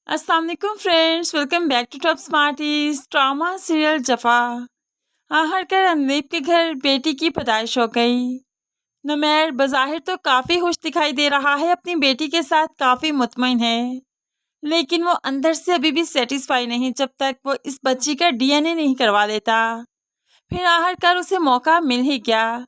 अस्सलाम वालेकुम friends, welcome back to top smarties. Drama serial Jafaa. आखिरकार अनदीप के घर बेटी की पैदाइश हो गई। नुमैर बज़ाहिर तो काफ़ी खुश दिखाई दे रहा है, अपनी बेटी के साथ काफ़ी मुतमईन है, लेकिन वो अंदर से अभी भी सेटिस्फाई नहीं जब तक वो इस बच्ची का डीएनए नहीं करवा लेता। फिर आखिरकार उसे मौका मिल ही गया।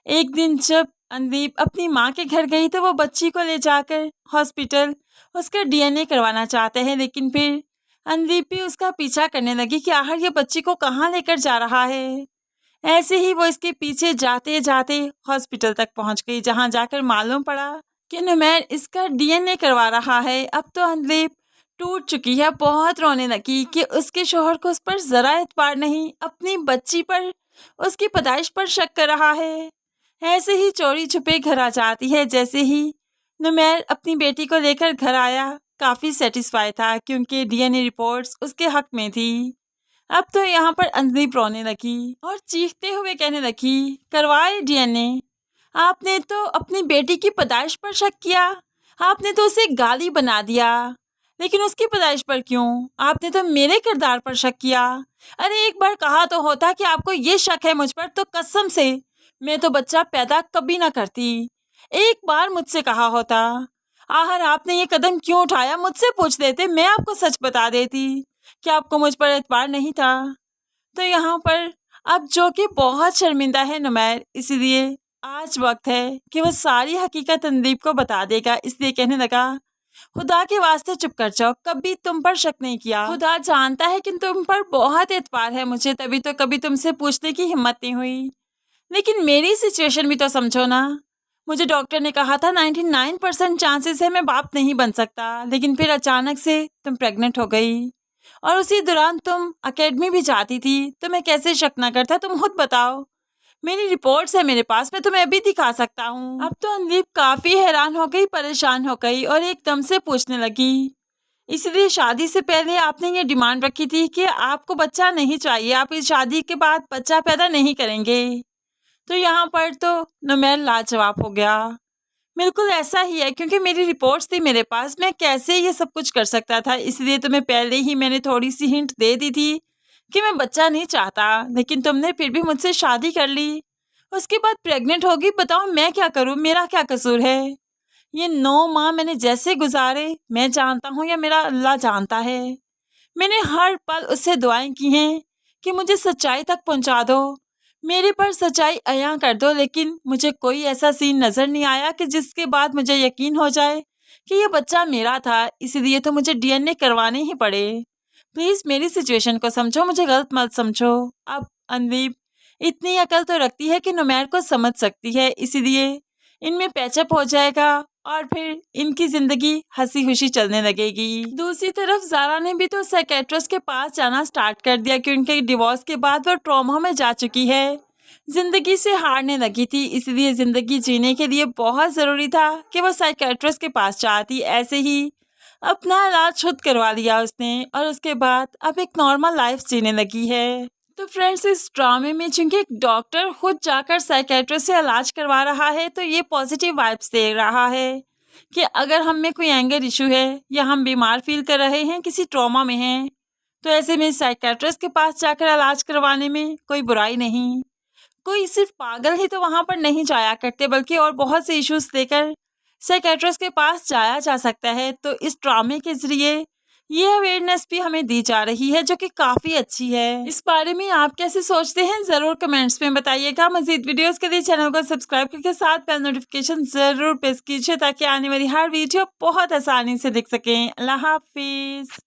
एक दिन जब अंदीप अपनी माँ के घर गई तो वो बच्ची को ले जाकर हॉस्पिटल उसका डीएनए करवाना चाहते हैं, लेकिन फिर अंदीप भी उसका पीछा करने लगी कि आखिर ये बच्ची को कहाँ लेकर जा रहा है। ऐसे ही वो इसके पीछे जाते जाते हॉस्पिटल तक पहुंच गई, जहां जाकर मालूम पड़ा कि नुमैर इसका डीएनए करवा रहा है। अब तो अंदीप टूट चुकी है, बहुत रोने लगी कि उसके शोहर को उस पर ज़रा एतबार नहीं, अपनी बच्ची पर, उसकी पैदाइश पर शक कर रहा है। ऐसे ही चोरी छुपे घर आ जाती है। जैसे ही नुमैर अपनी बेटी को लेकर घर आया, काफ़ी सेटिस्फाई था क्योंकि डीएनए रिपोर्ट्स उसके हक में थी। अब तो यहाँ पर अंदीप रोने लगी और चीखते हुए कहने लगी, करवाए डीएनए। आपने तो अपनी बेटी की पैदाइश पर शक किया, आपने तो उसे गाली बना दिया, लेकिन उसकी पैदाइश पर क्यों? आपने तो मेरे किरदार पर शक किया। अरे एक बार कहा तो होता कि आपको ये शक है मुझ पर, तो कसम से मैं तो बच्चा पैदा कभी ना करती। एक बार मुझसे कहा होता। आखिर आपने ये कदम क्यों उठाया? मुझसे पूछ लेते, मैं आपको सच बता देती कि आपको मुझ पर एतबार नहीं था। तो यहाँ पर अब जो कि बहुत शर्मिंदा है नुमैर, इसलिए आज वक्त है कि वो सारी हकीकत अंदीप को बता देगा। इसलिए कहने लगा, खुदा के वास्ते चुप कर जाओ, कभी तुम पर शक नहीं किया। खुदा जानता है कि तुम पर बहुत एतबार है मुझे, तभी तो कभी तुमसे पूछने की हिम्मत नहीं हुई। लेकिन मेरी सिचुएशन भी तो समझो ना। मुझे डॉक्टर ने कहा था 99% चांसेस है मैं बाप नहीं बन सकता, लेकिन फिर अचानक से तुम प्रेग्नेंट हो गई और उसी दौरान तुम एकेडमी भी जाती थी, तो मैं कैसे शक ना करता? तुम खुद बताओ। मेरी रिपोर्ट्स है मेरे पास, मैं तुम्हें अभी दिखा सकता हूँ। अब तो अंदीप काफ़ी हैरान हो गई, परेशान हो गई और एकदम से पूछने लगी, इसलिए शादी से पहले आपने ये डिमांड रखी थी कि आपको बच्चा नहीं चाहिए, आप इस शादी के बाद बच्चा पैदा नहीं करेंगे? तो यहाँ पर तो नुमैर लाजवाब हो गया। बिल्कुल ऐसा ही है, क्योंकि मेरी रिपोर्ट्स थी मेरे पास, मैं कैसे ये सब कुछ कर सकता था? इसलिए तुम्हें पहले ही मैंने थोड़ी सी हिंट दे दी थी कि मैं बच्चा नहीं चाहता, लेकिन तुमने फिर भी मुझसे शादी कर ली। उसके बाद प्रेग्नेंट होगी। बताओ मैं क्या करूँ? मेरा क्या कसूर है? ये 9 माह मैंने जैसे गुजारे मैं जानता हूँ या मेरा अल्लाह जानता है। मैंने हर पल उससे दुआएं की हैं कि मुझे सच्चाई तक पहुँचा दो, मेरे पर सच्चाई अयां कर दो, लेकिन मुझे कोई ऐसा सीन नज़र नहीं आया कि जिसके बाद मुझे यकीन हो जाए कि ये बच्चा मेरा था। इसलिए तो मुझे डीएनए करवाने ही पड़े। प्लीज़ मेरी सिचुएशन को समझो, मुझे गलत मत समझो। अब अनदीप इतनी अकल तो रखती है कि नुमैर को समझ सकती है, इसलिए इनमें पैचअप हो जाएगा और फिर इनकी ज़िंदगी हंसी खुशी चलने लगेगी। दूसरी तरफ ज़ारा ने भी तो साइकेट्रिस्ट के पास जाना स्टार्ट कर दिया, क्योंकि डिवोर्स के बाद वो ट्रॉमा में जा चुकी है, ज़िंदगी से हारने लगी थी। इसलिए ज़िंदगी जीने के लिए बहुत ज़रूरी था कि वो साइकेट्रिस्ट के पास जाती। ऐसे ही अपना इलाज खुद करवा लिया उसने और उसके बाद अब एक नॉर्मल लाइफ जीने लगी है। तो फ्रेंड्स, इस ड्रामे में चूंकि एक डॉक्टर खुद जाकर साइकेट्रिस्ट से इलाज करवा रहा है, तो ये पॉजिटिव वाइब्स दे रहा है कि अगर हम में कोई एंगर इशू है या हम बीमार फील कर रहे हैं, किसी ट्रॉमा में हैं, तो ऐसे में साइकेट्रिस्ट के पास जाकर इलाज करवाने में कोई बुराई नहीं। कोई सिर्फ पागल ही तो वहाँ पर नहीं जाया करते, बल्कि और बहुत से इश्यूज लेकर साइकेट्रिस्ट के पास जाया जा सकता है। तो इस ड्रामे के जरिए ये अवेयरनेस भी हमें दी जा रही है, जो कि काफ़ी अच्छी है। इस बारे में आप कैसे सोचते हैं ज़रूर कमेंट्स में बताइएगा। मज़ीद वीडियोस के लिए चैनल को सब्सक्राइब करके साथ बेल नोटिफिकेशन ज़रूर प्रेस कीजिए, ताकि आने वाली हर वीडियो बहुत आसानी से दिख सकें। अल्लाह हाफिज़।